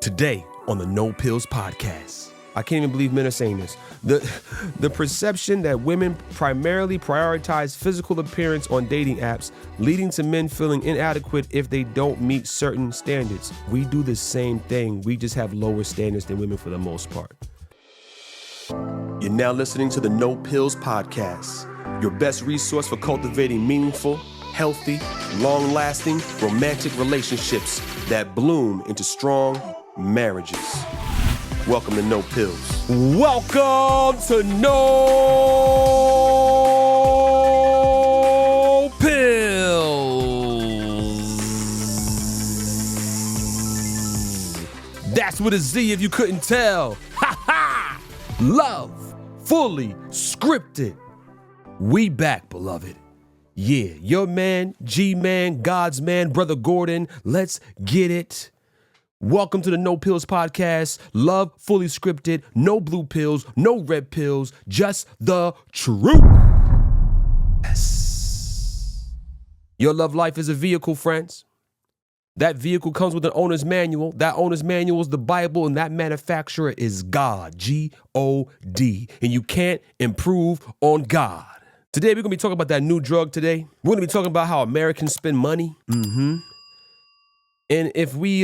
Today on the No Pillz Podcast. I can't even believe men are saying this. The perception that women primarily prioritize physical appearance on dating apps, leading to men feeling inadequate if they don't meet certain standards. We do the same thing. We just have lower standards than women for the most part. You're now listening to the No Pillz Podcast, your best resource for cultivating meaningful, healthy, long-lasting, romantic relationships that bloom into strong marriages. Welcome to No Pillz. Welcome to No Pillz. That's with a Z if you couldn't tell. Ha ha! Love, fully scripted. We back, beloved. Yeah, your man, G-Man, God's man, Brother Gordon. Let's get it. Welcome to the No Pillz Podcast. Love, fully scripted, no blue pills, no red pills, just the truth. Yes. Your love life is a vehicle, friends. That vehicle comes with an owner's manual. That owner's manual is the Bible, and that manufacturer is God, G-O-D. And you can't improve on God. Today, we're going to be talking about that new drug today. We're going to be talking about how Americans spend money. And if we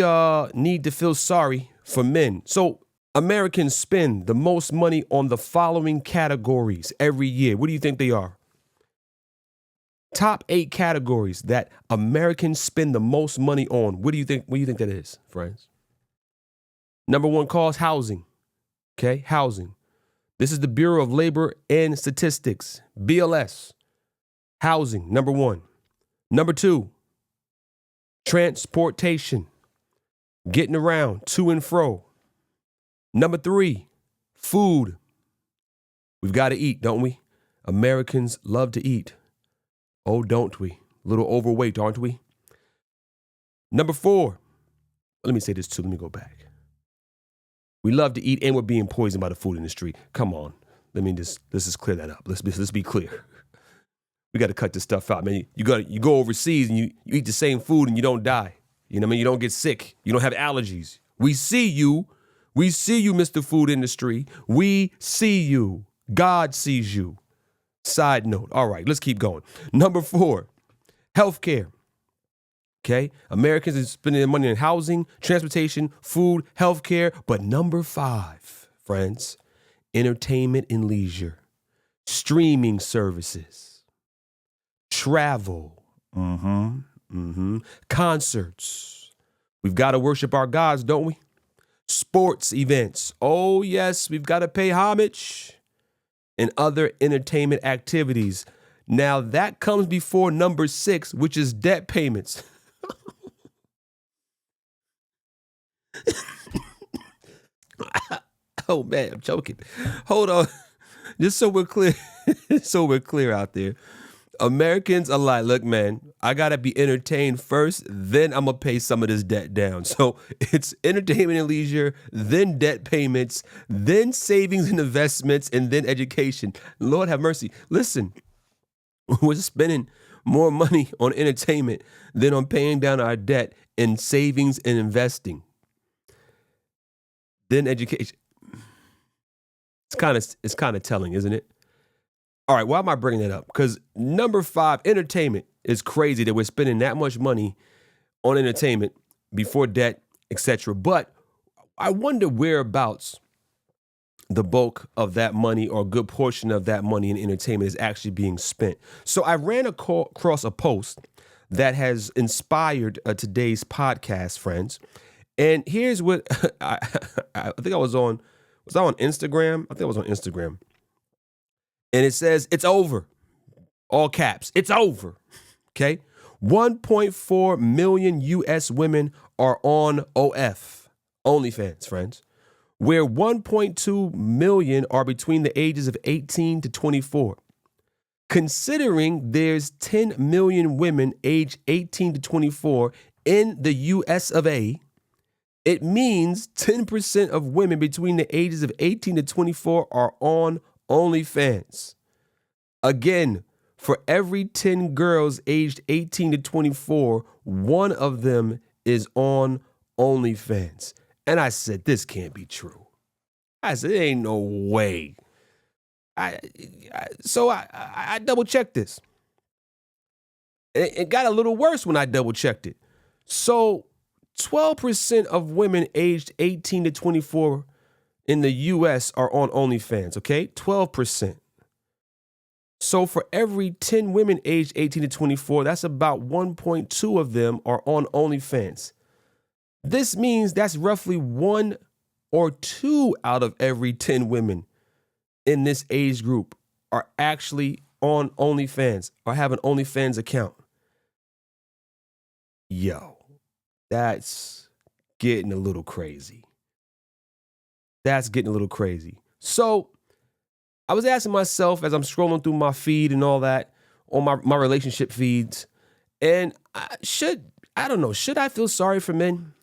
need to feel sorry for men. So Americans spend the most money on the following categories every year. What do you think they are? Top 8 categories that Americans spend the most money on. What do you think that is, friends? Number 1 cause housing. Okay, housing. This is the Bureau of Labor and Statistics, BLS. Housing, number 1. Number 2, transportation, getting around to and fro. Number 3, food. We've got to eat, don't we? Americans love to eat. Oh, don't we? A little overweight, aren't we? Number 4, let me say this too. Let me go back. We love to eat and we're being poisoned by the food industry. Come on. Let's just clear that up. Let's be clear. We got to cut this stuff out, man. You go overseas and you eat the same food and you don't die. You know what I mean? You don't get sick. You don't have allergies. We see you. We see you, Mr. Food Industry. We see you. God sees you. Side note. All right, let's keep going. Number 4, healthcare. Okay, Americans are spending their money on housing, transportation, food, healthcare. But number 5, friends, entertainment and leisure, streaming services, travel, concerts. We've got to worship our gods, don't we? Sports events. Oh, yes, we've got to pay homage. And other entertainment activities. Now, that comes before number 6, which is debt payments. Oh man, I'm choking. Hold on. Just so we're clear, out there. Americans are like, look, man, I gotta be entertained first, then I'm gonna pay some of this debt down. So it's entertainment and leisure, then debt payments, then savings and investments, and then education. Lord have mercy. Listen, we're spending more money on entertainment than on paying down our debt and savings and investing. Then education. It's kind of telling, isn't it? All right, why am I bringing that up? Because number 5, entertainment, is crazy that we're spending that much money on entertainment before debt, etc. But I wonder whereabouts the bulk of that money or a good portion of that money in entertainment is actually being spent. So I ran across a post that has inspired today's podcast, friends. And here's what I think I was on Instagram? I think I was on Instagram. And it says, it's over. All caps. It's over. Okay. 1.4 million U.S. women are on OnlyFans, friends, where 1.2 million are between the ages of 18 to 24. Considering there's 10 million women aged 18 to 24 in the U.S. of A., it means 10% of women between the ages of 18 to 24 are on OnlyFans. Again, for every 10 girls aged 18 to 24, one of them is on OnlyFans. And I said, this can't be true. I said, there ain't no way. So I double checked this. It got a little worse when I double checked it. So 12% of women aged 18 to 24 in the US are on OnlyFans, okay? 12%. So for every 10 women aged 18 to 24, that's about 1.2 of them are on OnlyFans. This means that's roughly 1 or 2 out of every 10 women in this age group are actually on OnlyFans or have an OnlyFans account. Yo, that's getting a little crazy. That's getting a little crazy. So I was asking myself as I'm scrolling through my feed and all that on my relationship feeds, and should I feel sorry for men?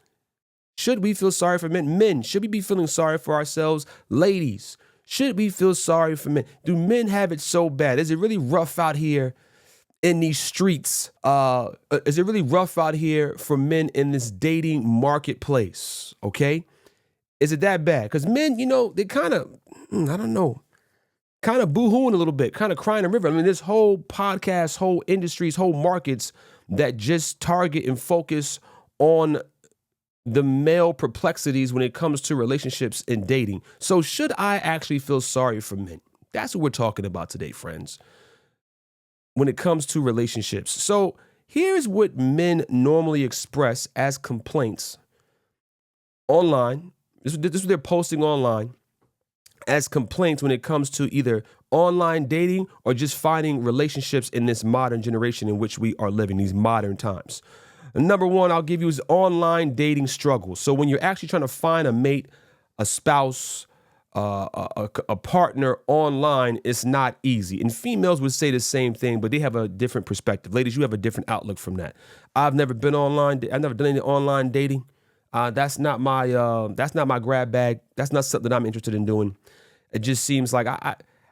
Should we feel sorry for men? Men, should we be feeling sorry for ourselves? Ladies, should we feel sorry for men? Do men have it so bad? Is it really rough out here in these streets? Is it really rough out here for men in this dating marketplace? Okay? Is it that bad? Because men, they kind of, kind of boo-hooing a little bit, kind of crying a river. I mean, this whole podcast, whole industries, whole markets that just target and focus on the male perplexities when it comes to relationships and dating. So should I actually feel sorry for men? That's what we're talking about today, friends, when it comes to relationships. So here's what men normally express as complaints online. This is what they're posting online as complaints when it comes to either online dating or just finding relationships in this modern generation in which we are living, these modern times. Number one, I'll give you is online dating struggles. So when you're actually trying to find a mate, a spouse, a partner online, it's not easy. And females would say the same thing, but they have a different perspective. Ladies, you have a different outlook from that. I've never been online. I've never done any online dating. That's not my grab bag. That's not something I'm interested in doing. It just seems like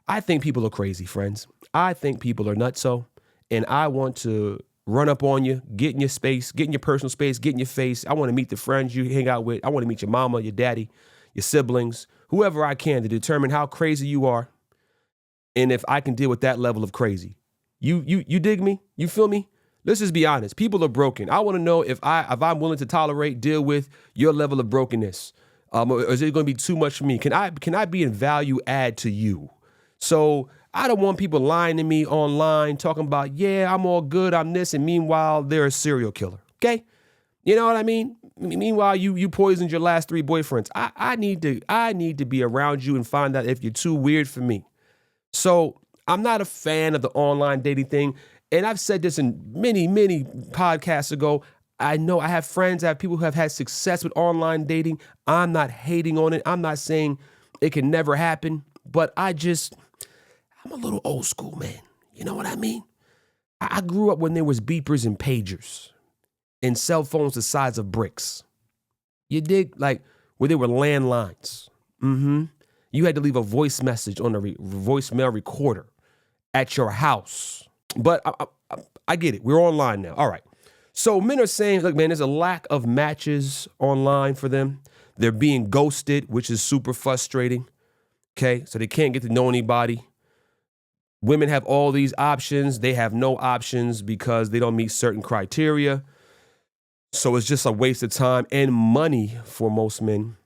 I think people are crazy, friends. I think people are nutso, and I want to run up on you, get in your space, get in your personal space, get in your face. I want to meet the friends you hang out with. I want to meet your mama, your daddy, your siblings, whoever I can to determine how crazy you are and if I can deal with that level of crazy. You dig me? You feel me? Let's just be honest. People are broken. I want to know if I'm willing to tolerate, deal with your level of brokenness. Or is it going to be too much for me? Can I be in value add to you? So I don't want people lying to me online, talking about, yeah, I'm all good, I'm this, and meanwhile, they're a serial killer, okay? You know what I mean? Meanwhile, you poisoned your last 3 boyfriends. I need to be around you and find out if you're too weird for me. So I'm not a fan of the online dating thing, and I've said this in many, many podcasts ago. I know I have friends, I have people who have had success with online dating. I'm not hating on it. I'm not saying it can never happen, but I'm a little old school, man. You know what I mean? I grew up when there was beepers and pagers and cell phones the size of bricks. You dig? Like where there were landlines. You had to leave a voice message on a voicemail recorder at your house. But I get it. We're online now. All right. So men are saying, look, man, there's a lack of matches online for them. They're being ghosted, which is super frustrating. Okay. So they can't get to know anybody. Women have all these options. They have no options because they don't meet certain criteria. So it's just a waste of time and money for most men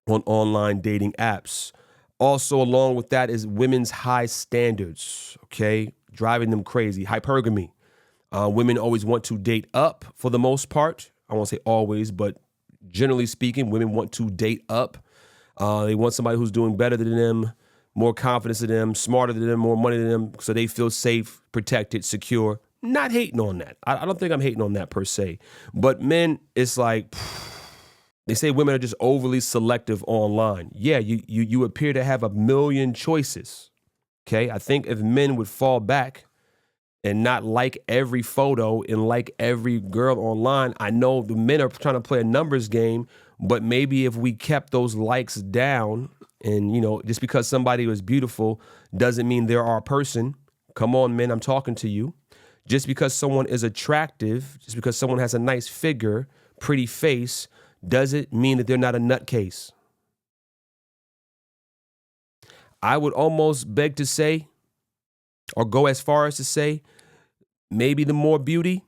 on online dating apps. Also, along with that is women's high standards, okay? Driving them crazy. Hypergamy. Women always want to date up for the most part. I won't say always, but generally speaking, women want to date up. They want somebody who's doing better than them, more confidence than them, smarter than them, more money than them, so they feel safe, protected, secure. Not hating on that. I don't think I'm hating on that per se. But men, it's like, they say women are just overly selective online. Yeah, you appear to have a million choices. Okay, I think if men would fall back and not like every photo and like every girl online, I know the men are trying to play a numbers game, but maybe if we kept those likes down and, just because somebody was beautiful doesn't mean they're our person. Come on, men, I'm talking to you. Just because someone is attractive, just because someone has a nice figure, pretty face, does it mean that they're not a nutcase. I would almost beg to say, or go as far as to say, maybe the more beauty,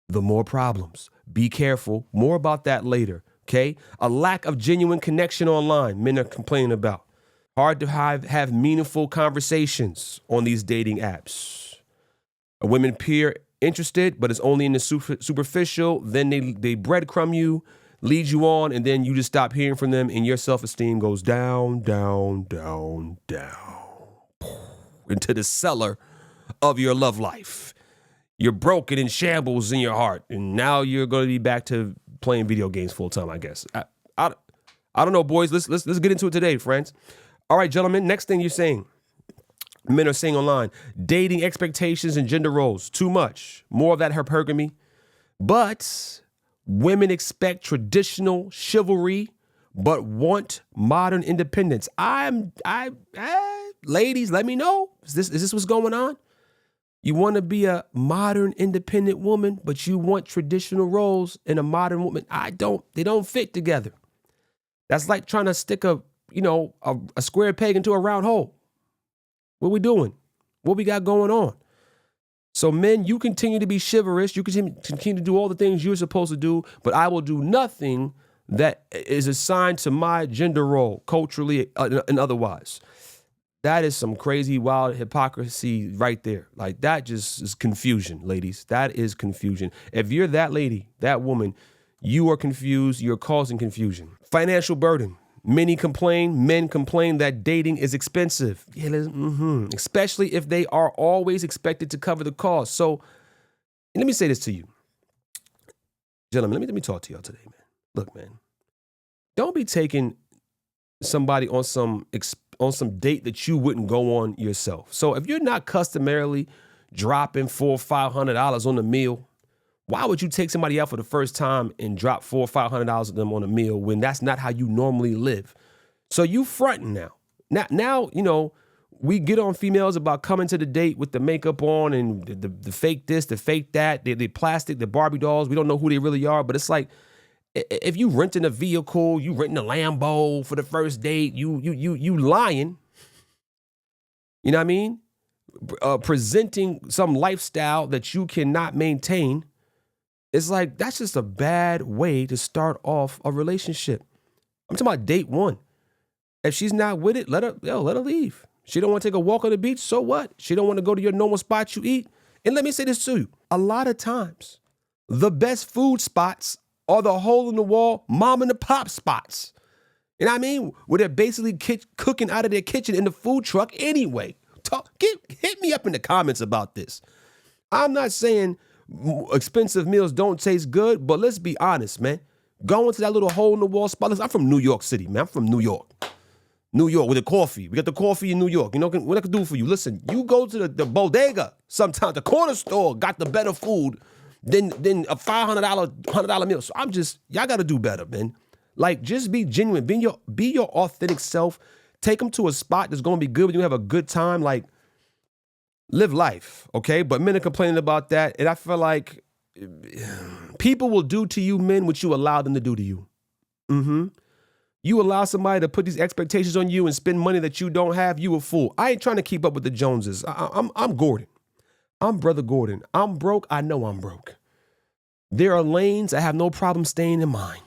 the more problems. Be careful. More about that later, okay? A lack of genuine connection online, men are complaining about. Hard to have meaningful conversations on these dating apps. Women appear interested, but it's only in the superficial. Then they breadcrumb you, lead you on, and then you just stop hearing from them, and your self-esteem goes down, down, down, down, into the cellar of your love life. You're broken in shambles in your heart, and now you're going to be back to playing video games full time, I guess. I don't know, boys. Let's get into it today, friends. All right, gentlemen. Next thing you're saying, men are saying online, dating expectations and gender roles too much. More of that hypergamy, but women expect traditional chivalry, but want modern independence. Ladies, let me know. Is this what's going on? You want to be a modern independent woman, but you want traditional roles in a modern woman. They don't fit together. That's like trying to stick a square peg into a round hole. What we doing? What we got going on? So men, you continue to be chivalrous. You continue to do all the things you're supposed to do, but I will do nothing that is assigned to my gender role, culturally and otherwise. That is some crazy, wild hypocrisy right there. Like, that just is confusion, ladies. That is confusion. If you're that lady, that woman, you are confused. You're causing confusion. Financial burden. Men complain that dating is expensive. Yeah, especially if they are always expected to cover the cost. So let me say this to you. Gentlemen, let me talk to y'all today, man. Look, man, don't be taking somebody on some date that you wouldn't go on yourself. So if you're not customarily dropping $400 or $500 on a meal, why would you take somebody out for the first time and drop $400 or $500 of them on a meal when that's not how you normally live? So you fronting now. Now, we get on females about coming to the date with the makeup on and the fake this, the fake that, the plastic, the Barbie dolls. We don't know who they really are, but it's like, if you renting a vehicle, you renting a Lambo for the first date, you lying. You know what I mean? Presenting some lifestyle that you cannot maintain. It's like, that's just a bad way to start off a relationship. I'm talking about date one. If she's not with it, let her leave. She don't want to take a walk on the beach, so what? She don't want to go to your normal spot you eat. And let me say this to you. A lot of times, the best food spots are the hole in the wall mom and the pop spots. You know what I mean? Where they're basically cooking out of their kitchen in the food truck anyway. Hit me up in the comments about this. I'm not saying expensive meals don't taste good, but let's be honest, man. Going to that little hole in the wall spot. Listen, I'm from New York City, man. I'm from New York. New York with the coffee. We got the coffee in New York. You know what I can do for you? Listen, you go to the bodega sometimes. The corner store got the better food than a $500, $100 meal. So y'all got to do better, man. Like, just be genuine. Be your authentic self. Take them to a spot that's going to be good when you have a good time. Like, live life, okay? But men are complaining about that. And I feel like people will do to you, men, what you allow them to do to you. You allow somebody to put these expectations on you and spend money that you don't have, you a fool. I ain't trying to keep up with the Joneses. I'm Gordon. I'm Brother Gordon. I'm broke. I know I'm broke. There are lanes I have no problem staying in mine.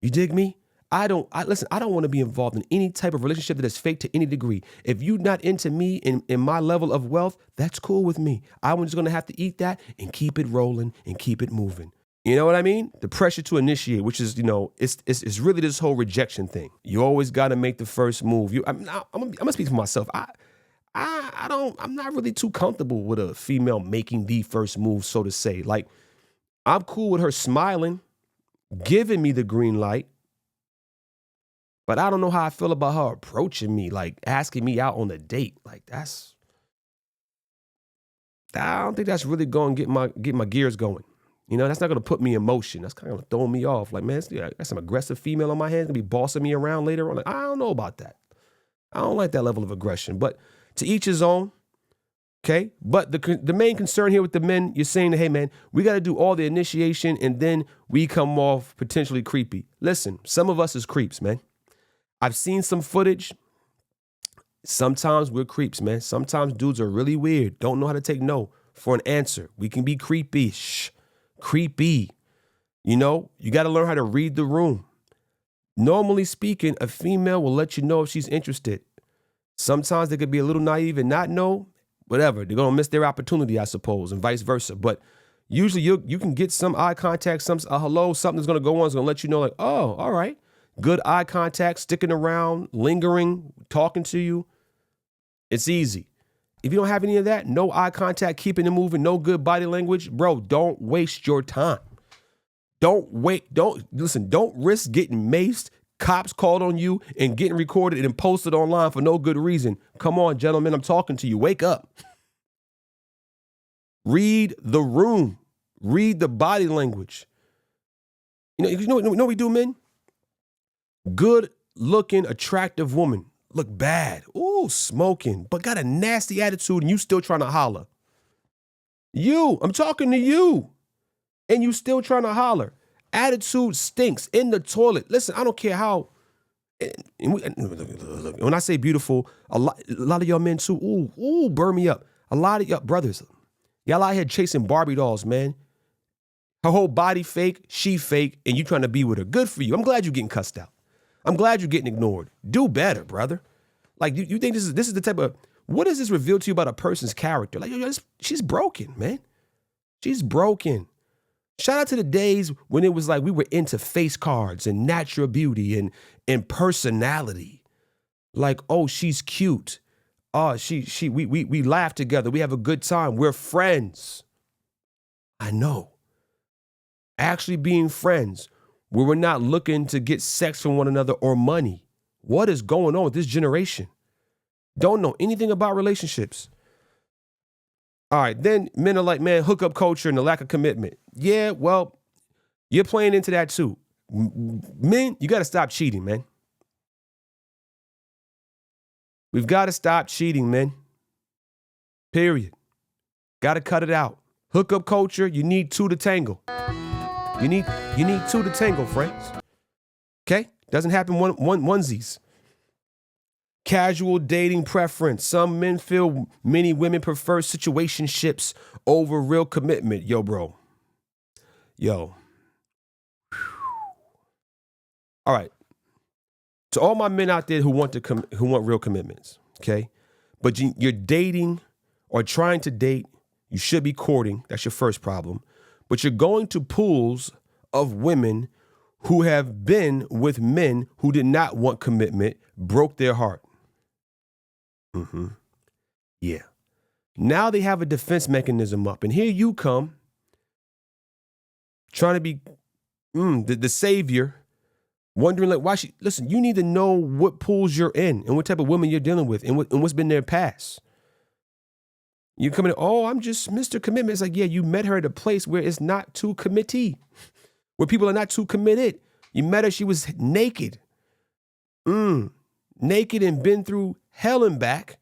You dig me? Listen, I don't want to be involved in any type of relationship that is fake to any degree. If you're not into me in my level of wealth, that's cool with me. I'm just going to have to eat that and keep it rolling and keep it moving. You know what I mean? The pressure to initiate, which is, it's really this whole rejection thing. You always got to make the first move. I'm gonna speak for myself. I'm not really too comfortable with a female making the first move, so to say. Like, I'm cool with her smiling, giving me the green light, but I don't know how I feel about her approaching me, like asking me out on a date. Like, I don't think that's really going to get my gears going. That's not going to put me in motion. That's kind of throwing me off. Like, man, that's some aggressive female on my hands going to be bossing me around later on. Like, I don't know about that. I don't like that level of aggression. But to each his own. Okay, but the main concern here with the men, you're saying, hey man, we got to do all the initiation and then we come off potentially creepy. Listen, some of us is creeps, man. I've seen some footage. Sometimes we're creeps, man. Sometimes dudes are really weird, don't know how to take no for an answer. We can be creepy. Creepy. You know, you got to learn how to read the room. Normally speaking, a female will let you know if she's interested. Sometimes they could be a little naive and not know. Whatever, they're gonna miss their opportunity, I suppose, and vice versa. But usually you can get some eye contact, some hello, something's gonna go on, it's gonna let you know, like, oh, all right, good eye contact, sticking around, lingering, talking to you. It's easy. If you don't have any of that, no eye contact, keeping it moving, no good body language, bro, don't waste your time. Don't risk getting maced, cops called on you, and getting recorded and posted online for no good reason. Come on, gentlemen, I'm talking to you. Wake up. Read the room. Read the body language. You know what we do, men? Good looking, attractive woman. Look bad. Ooh, smoking, but got a nasty attitude and you still trying to holler. I'm talking to you. And you still trying to holler. Attitude stinks in the toilet. Listen, I don't care how. When I say beautiful, a lot of y'all men too. Ooh, burn me up. A lot of y'all brothers, y'all out here chasing Barbie dolls, man. Her whole body fake, she fake, and you trying to be with her. Good for you. I'm glad you're getting cussed out. I'm glad you're getting ignored. Do better, brother. Like you think this is the type of, what does this reveal to you about a person's character? Like she's broken, man. She's broken. Shout out to the days when it was like we were into face cards and natural beauty and personality. Like, oh, she's cute. Oh, we laugh together. We have a good time. We're friends. I know. Actually being friends where we're not looking to get sex from one another or money. What is going on with this generation? Don't know anything about relationships. All right, then men are like, man, hookup culture and the lack of commitment. Yeah, well, you're playing into that too. Men, you got to stop cheating, man. We've got to stop cheating, man. Period. Got to cut it out. Hookup culture, you need two to tangle. You need two to tangle, friends. Okay? Doesn't happen onesies. Casual dating preference. Some men feel many women prefer situationships over real commitment. Yo, bro. Yo. All right. To all my men out there who want real commitments, okay? But you're dating or trying to date. You should be courting. That's your first problem. But you're going to pools of women who have been with men who did not want commitment, broke their heart. Yeah. Now they have a defense mechanism up. And here you come trying to be the savior, wondering like why listen, you need to know what pools you're in and what type of women you're dealing with and what's been their past. You come in, oh, I'm just Mr. Commitment. It's like, yeah, you met her at a place where it's not too committee, where people are not too committed. You met her, she was naked. Naked and been through hell and back.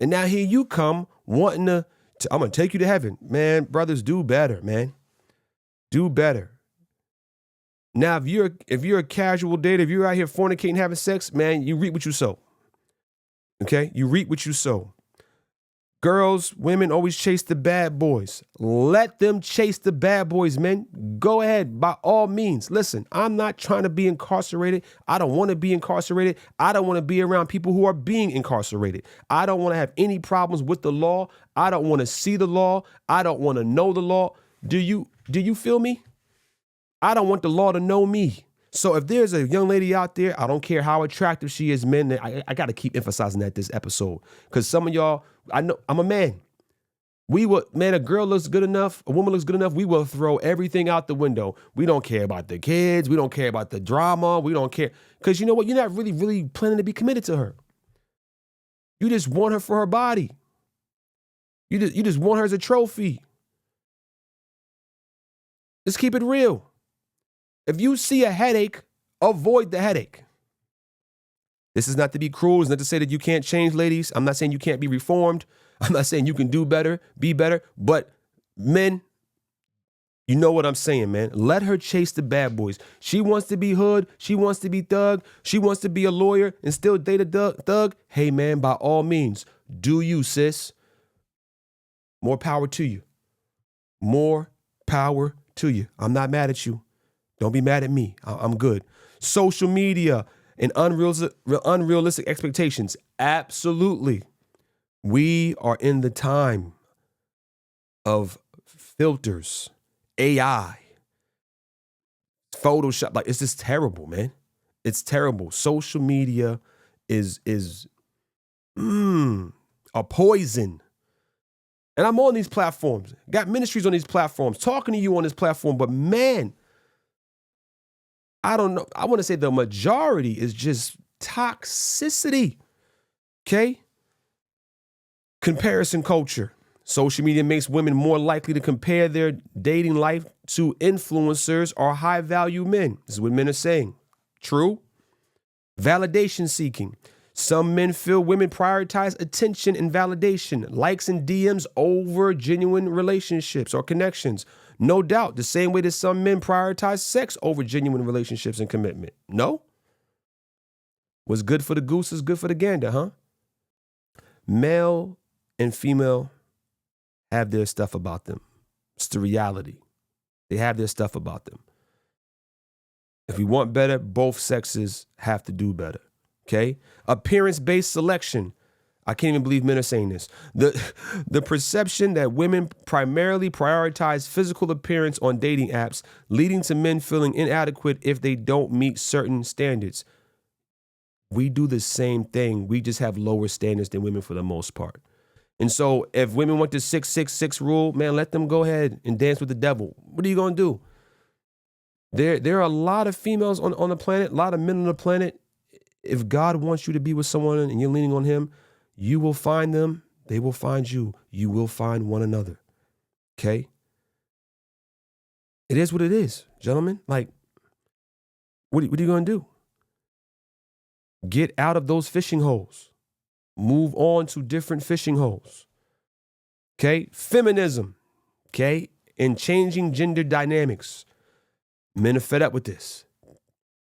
And now here you come wanting to I'm going to take you to heaven. Man, brothers, do better, man. Do better. Now, if you're a casual date, if you're out here fornicating, having sex, man, you reap what you sow. Okay? You reap what you sow. Girls, women always chase the bad boys. Let them chase the bad boys, men. Go ahead, by all means. Listen, I'm not trying to be incarcerated. I don't want to be incarcerated. I don't want to be around people who are being incarcerated. I don't want to have any problems with the law. I don't want to see the law. I don't want to know the law. Do you feel me? I don't want the law to know me. So if there's a young lady out there, I don't care how attractive she is, men, I got to keep emphasizing that this episode. Because some of y'all, I know I'm a man. A girl looks good enough, a woman looks good enough, we will throw everything out the window. We don't care about the kids. We don't care about the drama. We don't care. Because you know what? You're not really planning to be committed to her. You just want her for her body. You just want her as a trophy. Let's keep it real. If you see a headache, avoid the headache. This is not to be cruel. It's not to say that you can't change, ladies. I'm not saying you can't be reformed. I'm not saying you can do better, be better, but men, you know what I'm saying, man. Let her chase the bad boys. She wants to be hood. She wants to be thug. She wants to be a lawyer and still date a thug. Hey, man, by all means, do you, sis. More power to you. More power to you. I'm not mad at you. Don't be mad at me. I'm good. Social media and unrealistic expectations. Absolutely. We are in the time of filters, AI, Photoshop. Like, it's just terrible, man. It's terrible. Social media is a poison. And I'm on these platforms, got ministries on these platforms, talking to you on this platform, but man, I don't know. I want to say the majority is just toxicity. Okay? Comparison culture. Social media makes women more likely to compare their dating life to influencers or high-value men. This is what men are saying. True. Validation seeking. Some men feel women prioritize attention and validation, likes and DMs over genuine relationships or connections. No doubt, the same way that some men prioritize sex over genuine relationships and commitment. No? What's good for the goose is good for the gander, huh? Male and female have their stuff about them. It's the reality. They have their stuff about them. If we want better, both sexes have to do better. Okay? Appearance-based selection. I can't even believe men are saying this. The perception that women primarily prioritize physical appearance on dating apps, leading to men feeling inadequate if they don't meet certain standards. We do the same thing. We just have lower standards than women for the most part. And so if women want the 666 rule, man, let them go ahead and dance with the devil. What are you going to do? There are a lot of females on the planet, a lot of men on the planet. If God wants you to be with someone and you're leaning on him, you will find them. They will find you. You will find one another. Okay? It is what it is, gentlemen. Like, what are you going to do? Get out of those fishing holes. Move on to different fishing holes. Okay? Feminism. Okay? And changing gender dynamics. Men are fed up with this.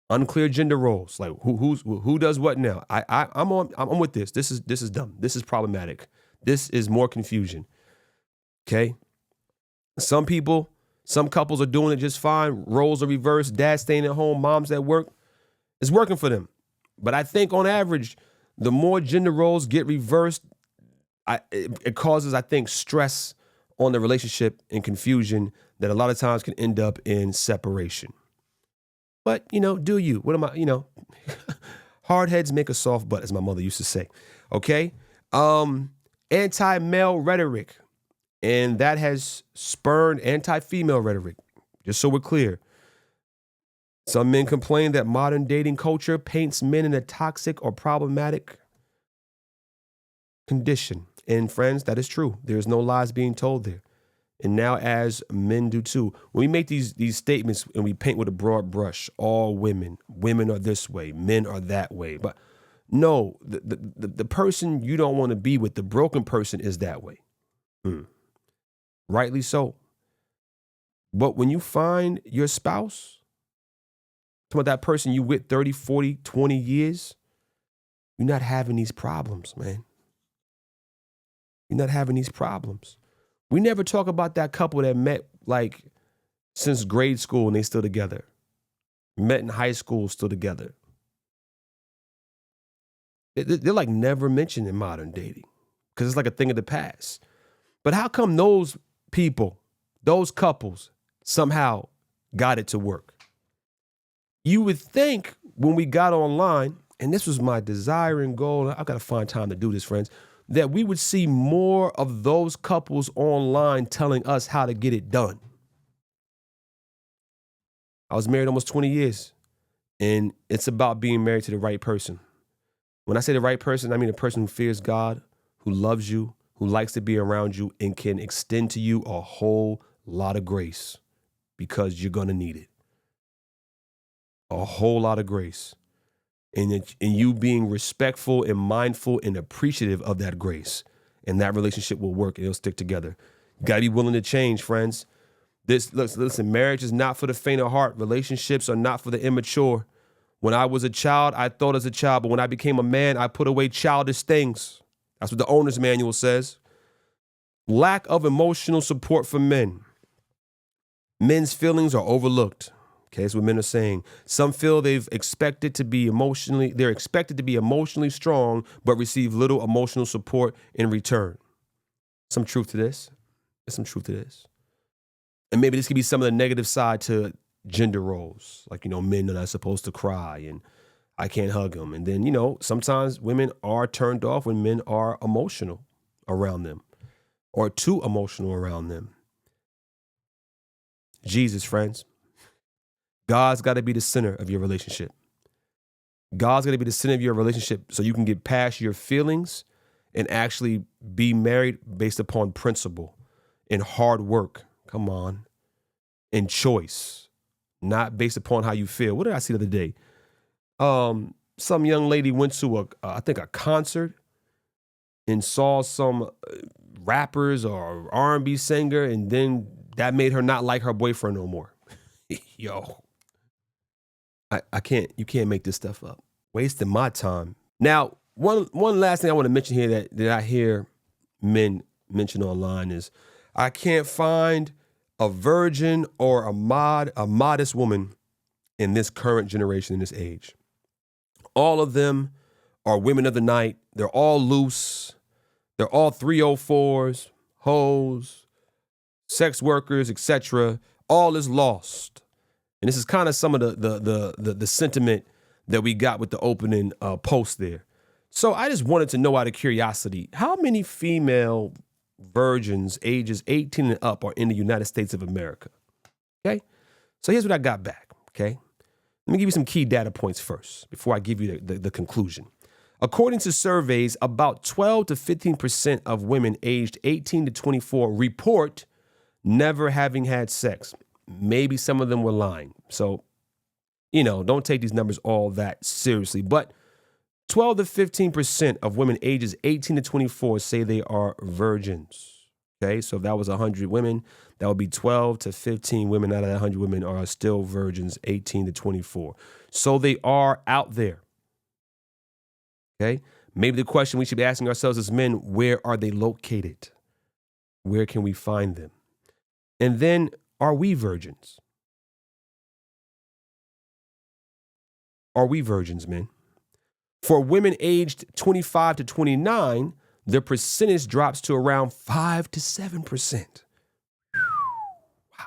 Unclear gender roles. Like who does what now? I'm with this. This is dumb. This is problematic. This is more confusion. Okay? Some couples are doing it just fine. Roles are reversed. Dad staying at home, mom's at work. It's working for them. But I think on average, the more gender roles get reversed, it causes, I think, stress on the relationship and confusion that a lot of times can end up in separation. But, do you? What am I, hard heads make a soft butt, as my mother used to say. Okay? Anti-male rhetoric. And that has spurred anti-female rhetoric. Just so we're clear. Some men complain that modern dating culture paints men in a toxic or problematic condition. And friends, that is true. There's no lies being told there. And now as men do too. When we make these statements and we paint with a broad brush, all women are this way, men are that way. But no, the person you don't want to be with, the broken person, is that way. Rightly so. But when you find your spouse, talking about that person you with 30, 40, 20 years, you're not having these problems, man. You're not having these problems. We never talk about that couple that met like since grade school and they still together. Met in high school, still together. They're like never mentioned in modern dating because it's like a thing of the past. But how come those people, those couples somehow got it to work? You would think when we got online, and this was my desire and goal, I've got to find time to do this, friends, that we would see more of those couples online telling us how to get it done. I was married almost 20 years, and it's about being married to the right person. When I say the right person, I mean a person who fears God, who loves you, who likes to be around you, and can extend to you a whole lot of grace because you're going to need it. A whole lot of grace. And you being respectful and mindful and appreciative of that grace. and that relationship will work and it'll stick together. You got to be willing to change, friends. Listen, marriage is not for the faint of heart. Relationships are not for the immature. When I was a child, I thought as a child, but when I became a man, I put away childish things. That's what the owner's manual says. Lack of emotional support for men. Men's feelings are overlooked. Okay, that's what men are saying. Some feel they're expected to be emotionally strong, but receive little emotional support in return. Some truth to this. There's some truth to this. And maybe this could be some of the negative side to gender roles. Like, men are not supposed to cry and I can't hug them. And then, sometimes women are turned off when men are emotional around them or too emotional around them. Jesus, friends. God's got to be the center of your relationship. God's got to be the center of your relationship so you can get past your feelings and actually be married based upon principle and hard work. Come on. And choice, not based upon how you feel. What did I see the other day? Some young lady went to a concert and saw some rappers or R&B singer, and then that made her not like her boyfriend no more. Yo, you can't make this stuff up. Wasting my time. Now, one last thing I want to mention here that I hear men mention online is I can't find a virgin or a modest woman in this current generation, in this age. All of them are women of the night. They're all loose. They're all 304s, hoes, sex workers, etc. All is lost. And this is kind of some of the sentiment that we got with the opening post there. So I just wanted to know out of curiosity, how many female virgins ages 18 and up are in the United States of America? Okay. So here's what I got back. Okay. Let me give you some key data points first before I give you the conclusion. According to surveys, about 12 to 15% of women aged 18 to 24 report never having had sex. Maybe some of them were lying. So, don't take these numbers all that seriously. But 12 to 15% of women ages 18 to 24 say they are virgins. Okay, so if that was 100 women, that would be 12 to 15 women out of that 100 women are still virgins, 18 to 24. So they are out there. Okay, maybe the question we should be asking ourselves as men, where are they located? Where can we find them? And then, are we virgins? Are we virgins, men? For women aged 25 to 29, the percentage drops to around 5 to 7%. Wow.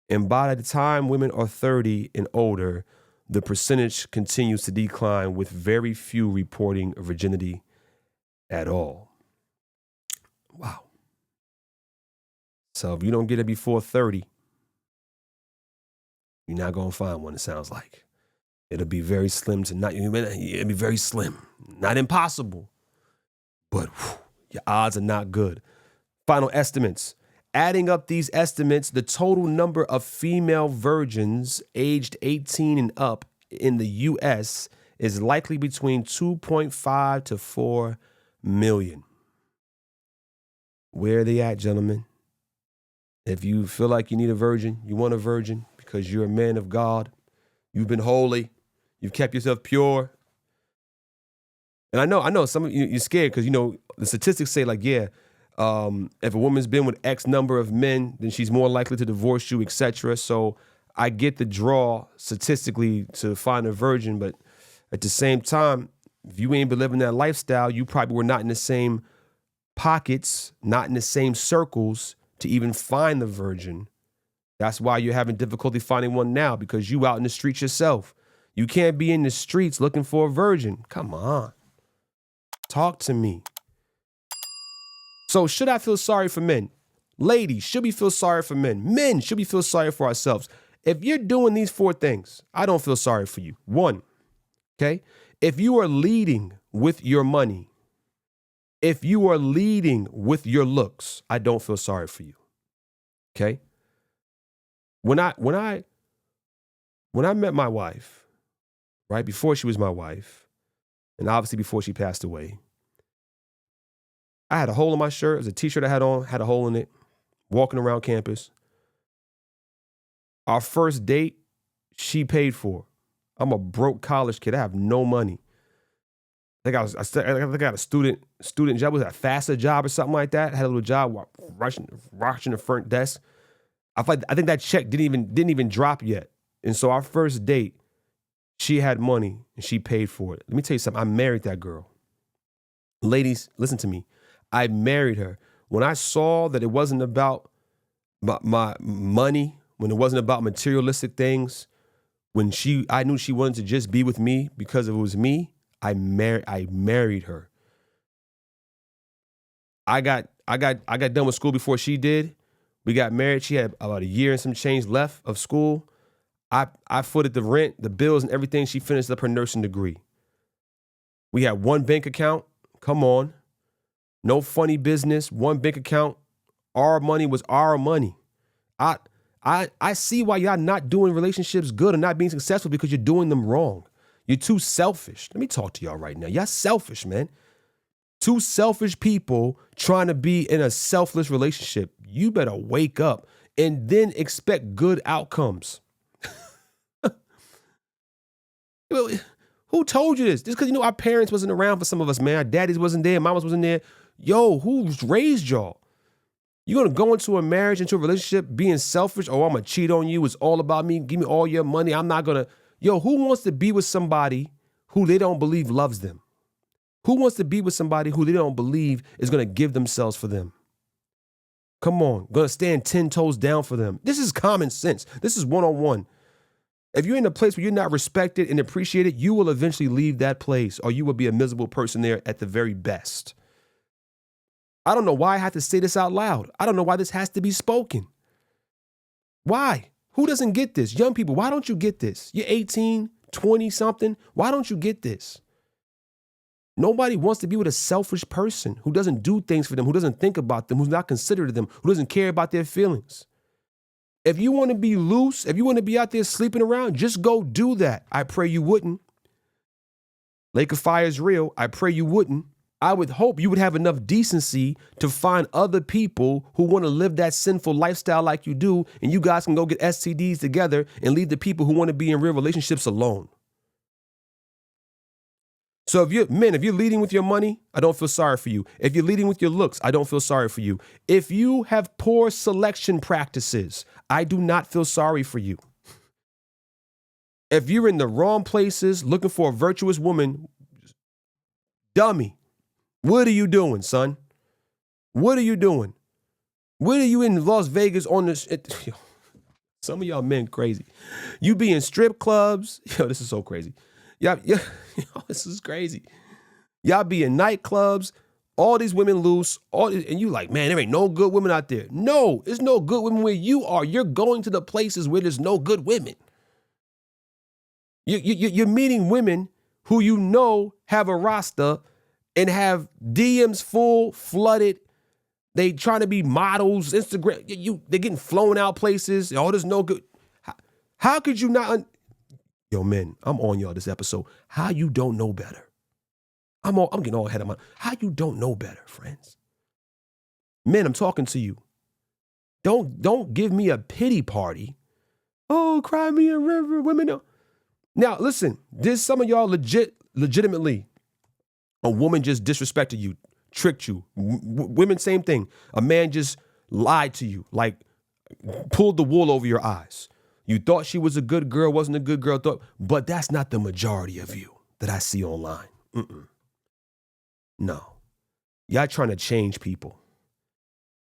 And by the time women are 30 and older, the percentage continues to decline with very few reporting virginity at all. Wow. So if you don't get it before 30, you're not going to find one, it sounds like. It'll be very slim to not, it'll be very slim. Not impossible, but your odds are not good. Final estimates. Adding up these estimates, the total number of female virgins aged 18 and up in the U.S. is likely between 2.5 to 4 million. Where are they at, gentlemen? If you feel like you need a virgin, you want a virgin because you're a man of God, you've been holy, you've kept yourself pure. And I know some of you, you're scared because, the statistics say if a woman's been with X number of men, then she's more likely to divorce you, etc. So I get the draw statistically to find a virgin, but at the same time, if you ain't been living that lifestyle, you probably were not in the same pockets, not in the same circles to even find the virgin. That's why you're having difficulty finding one now, because you out in the streets yourself. You can't be in the streets looking for a virgin. Come on. Talk to me. So should I feel sorry for men? Ladies, should we feel sorry for men? Men, should we feel sorry for ourselves? If you're doing these 4 things, I don't feel sorry for you. 1, okay? If you are leading with your money, if you are leading with your looks, I don't feel sorry for you. Okay? When I met my wife, right before she was my wife, and obviously before she passed away, I had a hole in my shirt. It was a t-shirt I had on, had a hole in it, walking around campus. Our first date, she paid for. I'm a broke college kid. I have no money. I think I got a student job. Was a FAFSA job or something like that? I had a little job rushing the front desk. I think that check didn't even drop yet. And so our first date, she had money and she paid for it. Let me tell you something. I married that girl. Ladies, listen to me. I married her. When I saw that it wasn't about my money, when it wasn't about materialistic things, when I knew she wanted to just be with me because it was me, I married her. I got done with school before she did. We got married. She had about a year and some change left of school. I footed the rent, the bills, and everything. She finished up her nursing degree. We had one bank account. Come on. No funny business. One bank account. Our money was our money. I see why y'all not doing relationships good and not being successful, because you're doing them wrong. You're too selfish. Let me talk to y'all right now. Y'all selfish, man. Two selfish people trying to be in a selfless relationship. You better wake up and then expect good outcomes. Who told you this? Just because, our parents wasn't around for some of us, man. Our daddies wasn't there. Mamas wasn't there. Yo, who's raised y'all? You're going to go into a marriage, into a relationship being selfish? Oh, I'm going to cheat on you. It's all about me. Give me all your money. I'm not going to. Yo, who wants to be with somebody who they don't believe loves them? Who wants to be with somebody who they don't believe is going to give themselves for them? Come on. Going to stand 10 toes down for them. This is common sense. This is one-on-one. If you're in a place where you're not respected and appreciated, you will eventually leave that place, or you will be a miserable person there at the very best. I don't know why I have to say this out loud. I don't know why this has to be spoken. Why? Who doesn't get this? Young people, why don't you get this? You're 18, 20 something. Why don't you get this? Nobody wants to be with a selfish person who doesn't do things for them, who doesn't think about them, who's not considerate of them, who doesn't care about their feelings. If you want to be loose, if you want to be out there sleeping around, just go do that. I pray you wouldn't. Lake of Fire is real. I pray you wouldn't. I would hope you would have enough decency to find other people who want to live that sinful lifestyle like you do, and you guys can go get STDs together and leave the people who want to be in real relationships alone. So if you're leading with your money, I don't feel sorry for you. If you're leading with your looks, I don't feel sorry for you. If you have poor selection practices, I do not feel sorry for you. If you're in the wrong places looking for a virtuous woman, dummy, what are you doing, son? What are you doing? What are you in Las Vegas on this? Some of y'all men crazy. You be in strip clubs. Yo, this is so crazy. Yo, this is crazy. Y'all be in nightclubs, all these women loose, and you like, man, there ain't no good women out there. No, there's no good women where you are. You're going to the places where there's no good women. You're meeting women who you know have a roster and have DMs full, flooded. They trying to be models, Instagram. They're getting flown out places. Oh, there's no good. How could you not? Yo, men, I'm on y'all this episode. How you don't know better? I'm getting all ahead of my. How you don't know better, friends? Men, I'm talking to you. Don't give me a pity party. Oh, cry me a river, women. Don't. Now, listen, there's some of y'all legitimately, a woman just disrespected you, tricked you. Women, same thing. A man just lied to you, like pulled the wool over your eyes. You thought she was a good girl, wasn't a good girl, but that's not the majority of you that I see online. No. Y'all trying to change people.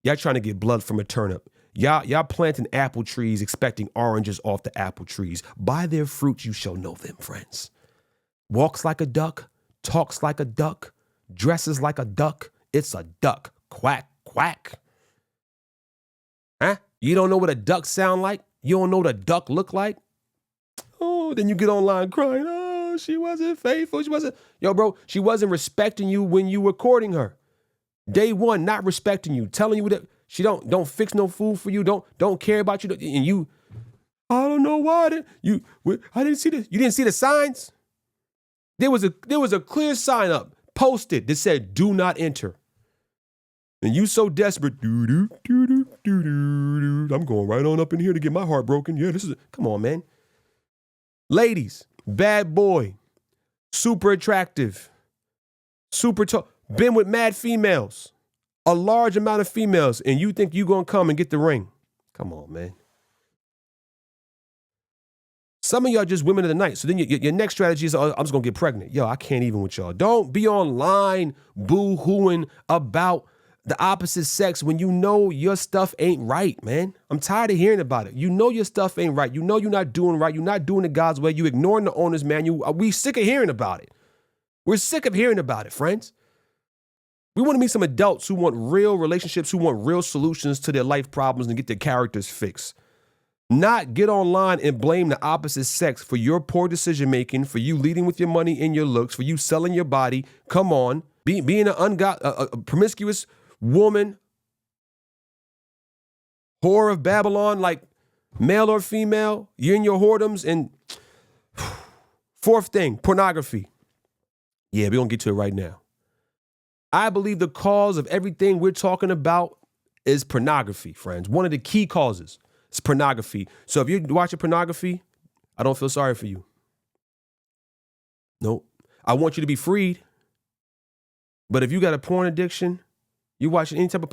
Y'all trying to get blood from a turnip. Y'all planting apple trees expecting oranges off the apple trees. By their fruit you shall know them, friends. Walks like a duck, talks like a duck, dresses like a duck. It's a duck. Quack, quack. Huh? You don't know what a duck sound like? You don't know what a duck look like? Oh, then you get online crying. Oh, she wasn't faithful. She wasn't. Yo, bro, she wasn't respecting you when you were courting her. Day one, not respecting you, telling you that she don't fix no food for you, don't care about you, and you, I don't know why I didn't see this. You didn't see the signs? There was a clear sign up posted that said, "Do not enter." And you so desperate, doo-doo, doo-doo, doo-doo, doo. I'm going right on up in here to get my heart broken. Yeah, come on, man. Ladies, bad boy, super attractive, super tall, been with mad females, a large amount of females, and you think you gonna come and get the ring. Come on, man. Some of y'all just women of the night. So then your next strategy is, oh, I'm just gonna get pregnant. Yo, I can't even with y'all. Don't be online boo-hooing about the opposite sex when you know your stuff ain't right, man. I'm tired of hearing about it. You know your stuff ain't right. You know you're not doing right. You're not doing it God's way. You ignoring the owner's manual. We sick of hearing about it. We're sick of hearing about it, friends. We want to meet some adults who want real relationships, who want real solutions to their life problems and get their characters fixed. Not get online and blame the opposite sex for your poor decision-making, for you leading with your money and your looks, for you selling your body. Come on. Being a promiscuous woman, whore of Babylon, like male or female, you're in your whoredoms. And fourth thing, pornography. Yeah, we're going to get to it right now. I believe the cause of everything we're talking about is pornography, friends. One of the key causes is pornography. So if you're watching pornography, I don't feel sorry for you. Nope. I want you to be freed. But if you got a porn addiction, you're watching any type of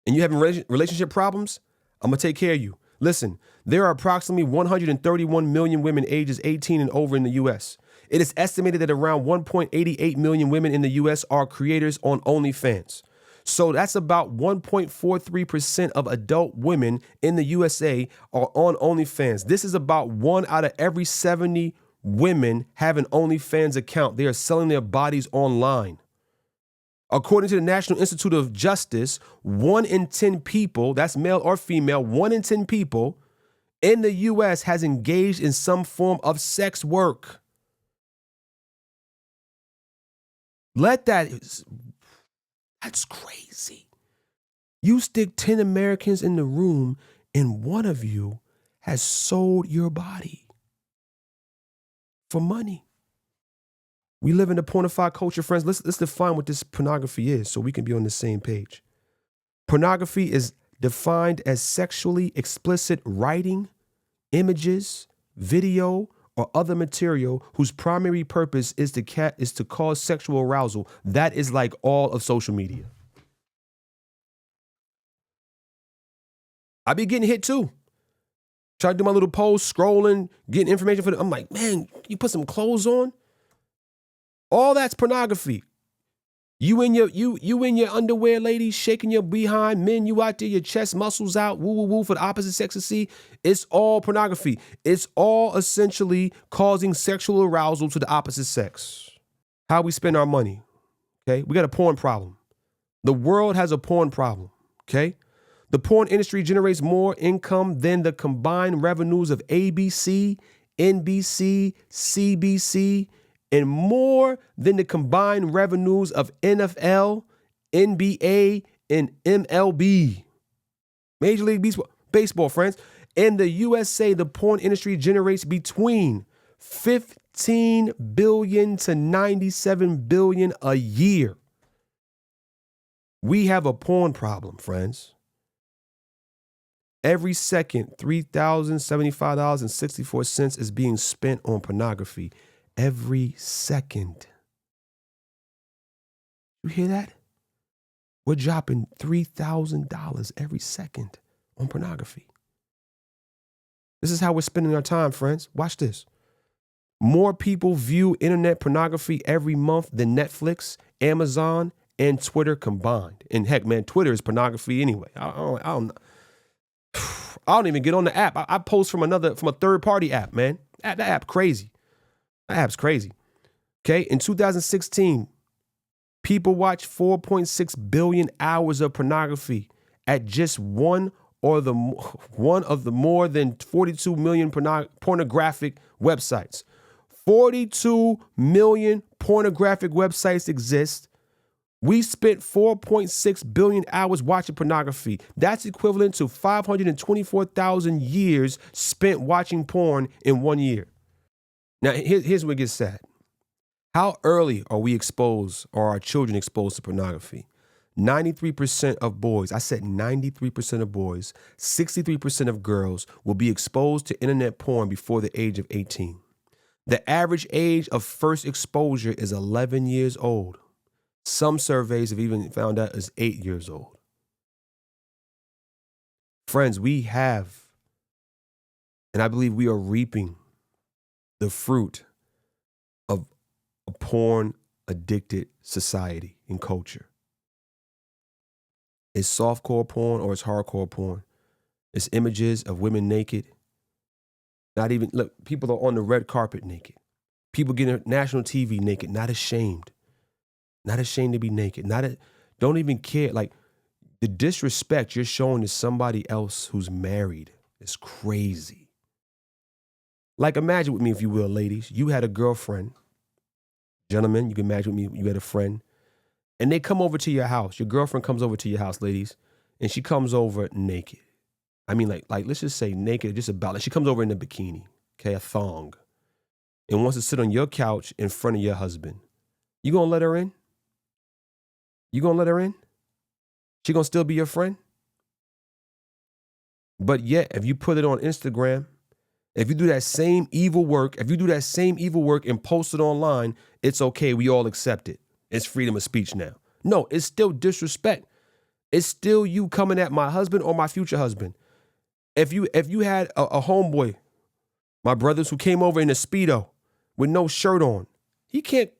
and you having relationship problems, I'm going to take care of you. Listen, there are approximately 131 million women ages 18 and over in the U.S. It is estimated that around 1.88 million women in the U.S. are creators on OnlyFans. So that's about 1.43% of adult women in the USA are on OnlyFans. This is about 1 out of every 70 women have an OnlyFans account. They are selling their bodies online. According to the National Institute of Justice, 1 in 10 people, that's male or female, 1 in 10 people in the U.S. has engaged in some form of sex work. That's crazy. You stick 10 Americans in the room and one of you has sold your body for money. We live in a pornified culture, friends. Let's define what this pornography is so we can be on the same page. Pornography is defined as sexually explicit writing, images, video, or other material whose primary purpose is to cause sexual arousal. That is like all of social media. I be getting hit too. Try to do my little post, scrolling, getting information for them. I'm like, man, you put some clothes on? All that's pornography. You in your underwear, ladies, shaking your behind. Men, you out there, your chest muscles out, woo, woo, woo, for the opposite sex to see. It's all pornography. It's all essentially causing sexual arousal to the opposite sex. How we spend our money, okay? We got a porn problem. The world has a porn problem, okay? The porn industry generates more income than the combined revenues of ABC, NBC, CBC, and more than the combined revenues of NFL, NBA, and MLB. Major League Baseball, friends. In the USA, the porn industry generates between $15 billion to $97 billion a year. We have a porn problem, friends. Every second, $3,075.64 is being spent on pornography. Every second. You hear that? We're dropping $3,000 every second on pornography. This is how we're spending our time, friends. Watch this. More people view internet pornography every month than Netflix, Amazon, and Twitter combined. And heck, man, Twitter is pornography anyway. I don't even get on the app. I post from a third-party app, man. That app crazy. That app's crazy. Okay, in 2016, people watched 4.6 billion hours of pornography at just one of the more than 42 million pornographic websites. 42 million pornographic websites exist. We spent 4.6 billion hours watching pornography. That's equivalent to 524,000 years spent watching porn in 1 year. Now, here's where it gets sad. How early are we exposed or our children exposed to pornography? 93% of boys, I said 93% of boys, 63% of girls will be exposed to internet porn before the age of 18. The average age of first exposure is 11 years old. Some surveys have even found out is 8 years old. Friends, we have, and I believe we are reaping the fruit of a porn-addicted society and culture. It's softcore porn or it's hardcore porn. It's images of women naked. Not even, look, people are on the red carpet naked. People getting national TV naked, not ashamed. Not ashamed to be naked. Don't even care. Like, the disrespect you're showing to somebody else who's married is crazy. Like, imagine with me, if you will, ladies. You had a girlfriend. Gentlemen, you can imagine with me, you had a friend. And they come over to your house. Your girlfriend comes over to your house, ladies, and she comes over naked. I mean, like let's just say naked, just about. Like, she comes over in a bikini, okay, a thong, and wants to sit on your couch in front of your husband. You gonna let her in? You gonna let her in? She gonna still be your friend? But yet, if you put it on Instagram, if you do that same evil work, and post it online, it's okay. We all accept it. It's freedom of speech now. No, it's still disrespect. It's still you coming at my husband or my future husband. If you had a homeboy, my brothers, who came over in a Speedo with no shirt on, you can't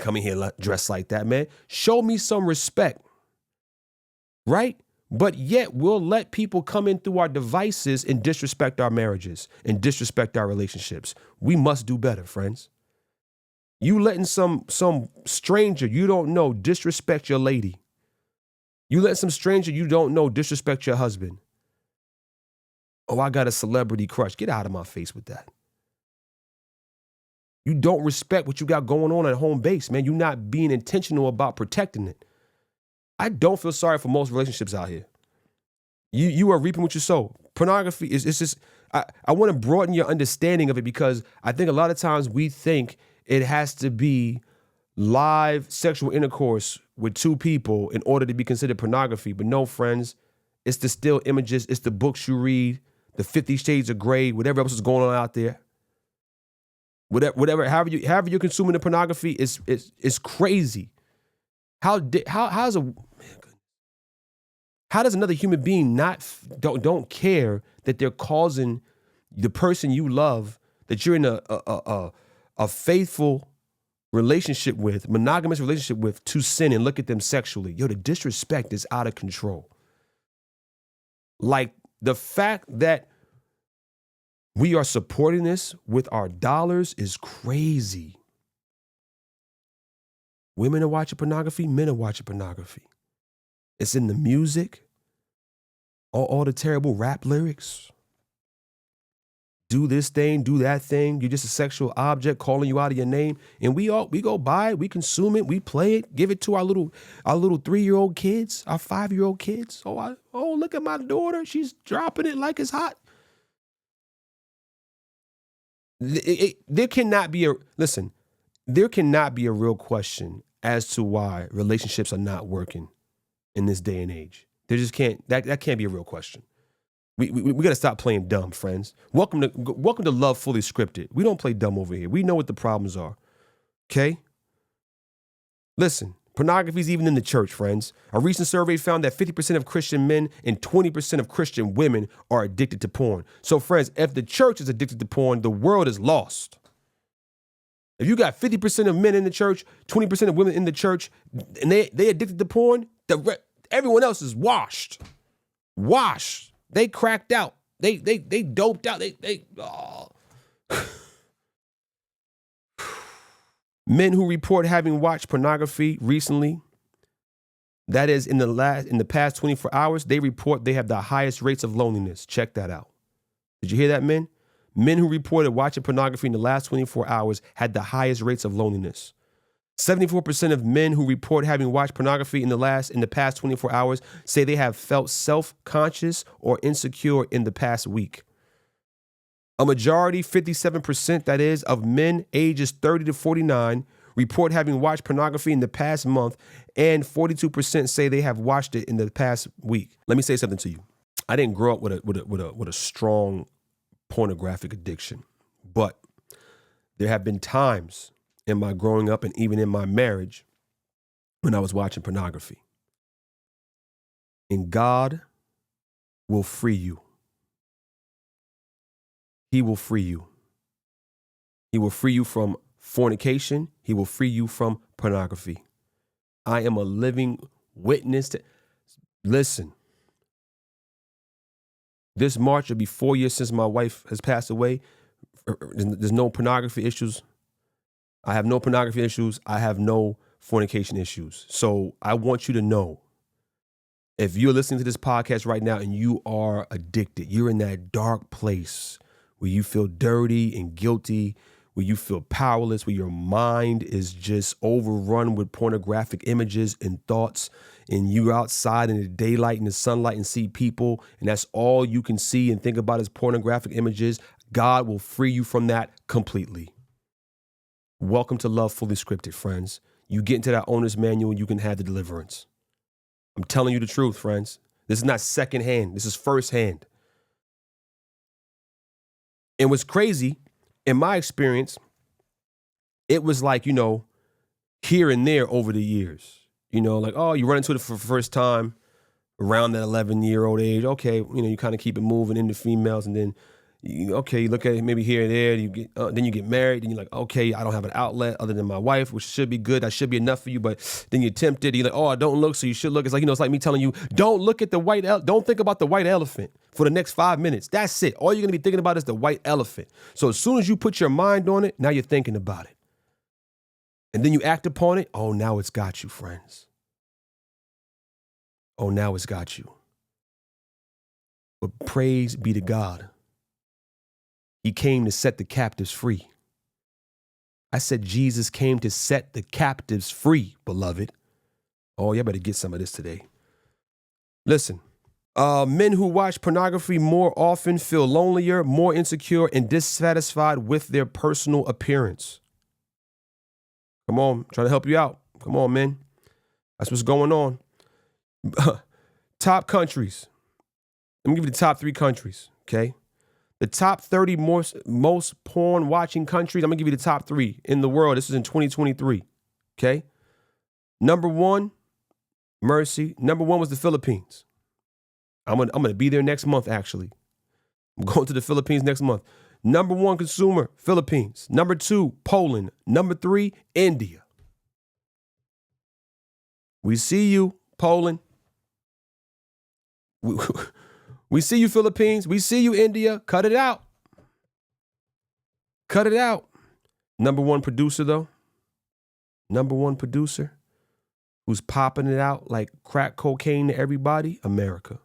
come in here dressed like that, man. Show me some respect, right? But yet we'll let people come in through our devices and disrespect our marriages and disrespect our relationships. We must do better, friends. You letting some stranger you don't know disrespect your lady. You let some stranger you don't know disrespect your husband. Oh, I got a celebrity crush. Get out of my face with that. You don't respect what you got going on at home base, man. You're not being intentional about protecting it. I don't feel sorry for most relationships out here. You are reaping what you sow. Pornography is just, I want to broaden your understanding of it, because I think a lot of times we think it has to be live sexual intercourse with two people in order to be considered pornography. But no, friends, it's the still images, it's the books you read, the 50 Shades of Grey, whatever else is going on out there. However you're consuming the pornography is crazy. How does another human being don't care that they're causing the person you love, that you're in a faithful relationship with, monogamous relationship with, to sin and look at them sexually? Yo, the disrespect is out of control. Like, the fact that we are supporting this with our dollars is crazy. Women are watching pornography, men are watching pornography. It's in the music, all the terrible rap lyrics. Do this thing, do that thing. You're just a sexual object, calling you out of your name. And we go buy it, we consume it, we play it, give it to our little 3-year-old kids, our 5-year-old kids. Oh, look at my daughter. She's dropping it like it's hot. There cannot be a real question as to why relationships are not working in this day and age. There just can't, that can't be a real question. We got to stop playing dumb, friends. Welcome to Love Fully Scripted. We don't play dumb over here. We know what the problems are. Okay? Listen, pornography is even in the church, friends. A recent survey found that 50% of Christian men and 20% of Christian women are addicted to porn. So, friends, if the church is addicted to porn, the world is lost. If you got 50% of men in the church, 20% of women in the church, and they addicted to porn, everyone else is washed. Washed. They cracked out. They doped out. Men who report having watched pornography recently, that is in the past 24 hours, they report they have the highest rates of loneliness. Check that out. Did you hear that, men? Men who reported watching pornography in the last 24 hours had the highest rates of loneliness. 74% of men who report having watched pornography in the past 24 hours say they have felt self-conscious or insecure in the past week. A majority, 57%, that is, of men ages 30 to 49 report having watched pornography in the past month, and 42% say they have watched it in the past week. Let me say something to you. I didn't grow up with a strong pornographic addiction, but there have been times in my growing up and even in my marriage when I was watching pornography. And God will free you. He will free you. He will free you from fornication. He will free you from pornography. I am a living witness to. Listen, this March will be 4 years since my wife has passed away. There's no pornography issues. I have no pornography issues. I have no fornication issues. So I want you to know, if you're listening to this podcast right now and you are addicted, you're in that dark place where you feel dirty and guilty, where you feel powerless, where your mind is just overrun with pornographic images and thoughts, and you're outside in the daylight and the sunlight and see people, and that's all you can see and think about is pornographic images, God will free you from that completely. Welcome to Love Fully Scripted, friends. You get into that owner's manual, you can have the deliverance. I'm telling you the truth, friends. This is not secondhand. This is firsthand. And what's crazy, in my experience, it was like, here and there over the years. Like, oh, you run into it for the first time around that 11-year-old age. Okay, you kind of keep it moving into females, and then, you look at it maybe here and there. Then you get married, and you're like, okay, I don't have an outlet other than my wife, which should be good. That should be enough for you. But then you're tempted. You're like, oh, I don't look, so you should look. It's like, it's like me telling you, don't look at the don't think about the white elephant for the next 5 minutes. That's it. All you're gonna be thinking about is the white elephant. So as soon as you put your mind on it, now you're thinking about it, and then you act upon it. Oh, now it's got you, friends. Oh, now it's got you. But praise be to God. He came to set the captives free. I said Jesus came to set the captives free, beloved. Oh, you better get some of this today. Listen, men who watch pornography more often feel lonelier, more insecure, and dissatisfied with their personal appearance. Come on, I'm trying to help you out. Come on, men. That's what's going on. Top countries. Let me give you the top 3 countries, okay? The top 30 most porn watching countries. I'm gonna give you the top 3 in the world. This is in 2023. Okay. Number 1, mercy. Number 1 was the Philippines. I'm gonna be there next month, actually. I'm going to the Philippines next month. Number 1 consumer, Philippines. Number 2, Poland. Number 3, India. We see you, Poland. We see you, Philippines. We see you, India. Cut it out. Cut it out. Number 1 producer, though. Number 1 producer who's popping it out like crack cocaine to everybody, America.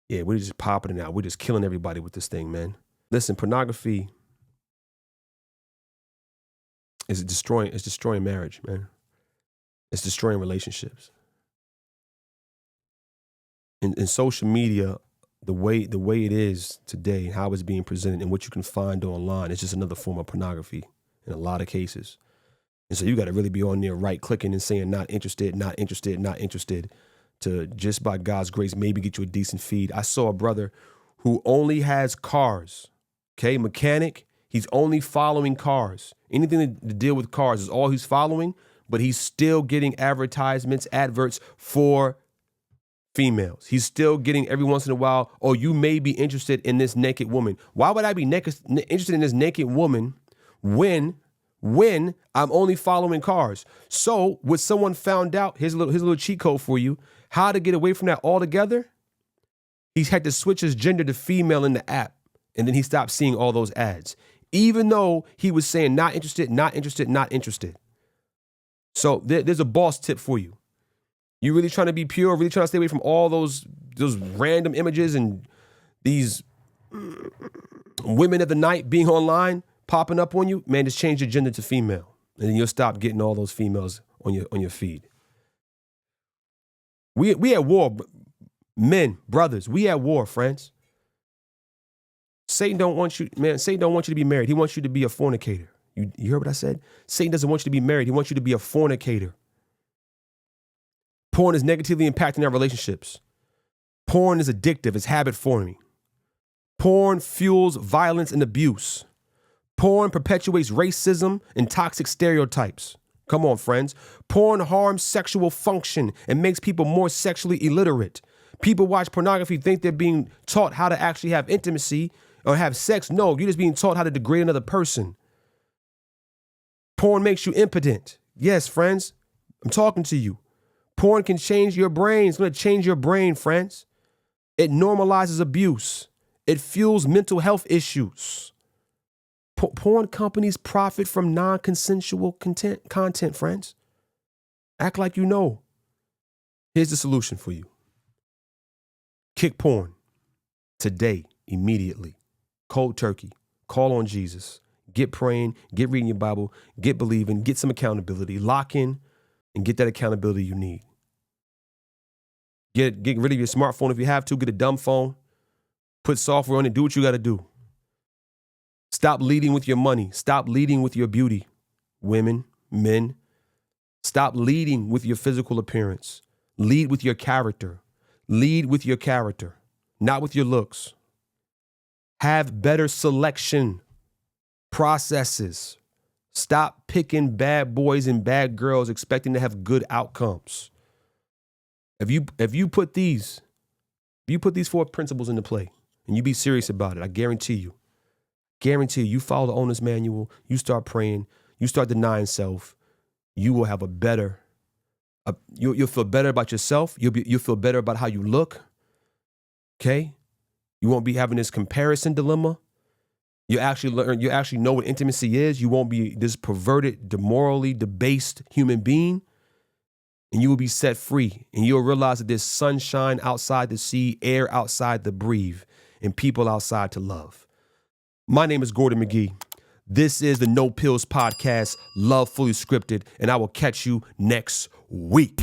Yeah, we're just popping it out. We're just killing everybody with this thing, man. Listen, pornography is destroying marriage, man. It's destroying relationships. In social media, the way it is today, how it's being presented and what you can find online, it's just another form of pornography in a lot of cases. And so you got to really be on there right clicking and saying not interested, not interested, not interested, to just by God's grace maybe get you a decent feed. I saw a brother who only has cars, okay, mechanic. He's only following cars. Anything to deal with cars is all he's following, but he's still getting advertisements, adverts for females. He's still getting every once in a while, oh, you may be interested in this naked woman. Why would I be interested in this naked woman when I'm only following cars? So when someone found out, here's a little cheat code for you, how to get away from that altogether. He's had to switch his gender to female in the app, and then he stopped seeing all those ads, even though he was saying not interested, not interested, not interested. So there's a boss tip for you. You really trying to be pure, really trying to stay away from all those random images and these women of the night being online, popping up on you, man, just change your gender to female. And then you'll stop getting all those females on your feed. We at war, men, brothers, we at war, friends. Satan don't want you, man, Satan don't want you to be married. He wants you to be a fornicator. You heard what I said? Satan doesn't want you to be married. He wants you to be a fornicator. Porn is negatively impacting our relationships. Porn is addictive. It's habit forming. Porn fuels violence and abuse. Porn perpetuates racism and toxic stereotypes. Come on, friends. Porn harms sexual function and makes people more sexually illiterate. People watch pornography, think they're being taught how to actually have intimacy or have sex. No, you're just being taught how to degrade another person. Porn makes you impotent. Yes, friends, I'm talking to you. Porn can change your brain. It's going to change your brain, friends. It normalizes abuse. It fuels mental health issues. Porn companies profit from non-consensual content, friends. Act like you know. Here's the solution for you. Kick porn. Today, immediately. Cold turkey. Call on Jesus. Get praying. Get reading your Bible. Get believing. Get some accountability. Lock in and get that accountability you need. Get rid of your smartphone if you have to. Get a dumb phone. Put software on it. Do what you got to do. Stop leading with your money. Stop leading with your beauty. Women, men. Stop leading with your physical appearance. Lead with your character. Lead with your character, not with your looks. Have better selection processes. Stop picking bad boys and bad girls expecting to have good outcomes. If you put these 4 principles into play and you be serious about it, I guarantee you follow the owner's manual, you start praying, you start denying self, you will have a better, you'll feel better about yourself. You'll feel better about how you look. Okay. You won't be having this comparison dilemma. You actually know what intimacy is. You won't be this perverted, demorally debased human being. And you will be set free. And you'll realize that there's sunshine outside the sea, air outside to breathe, and people outside to love. My name is Gordon McGee. This is the No Pillz Podcast, Love Fully Scripted, and I will catch you next week.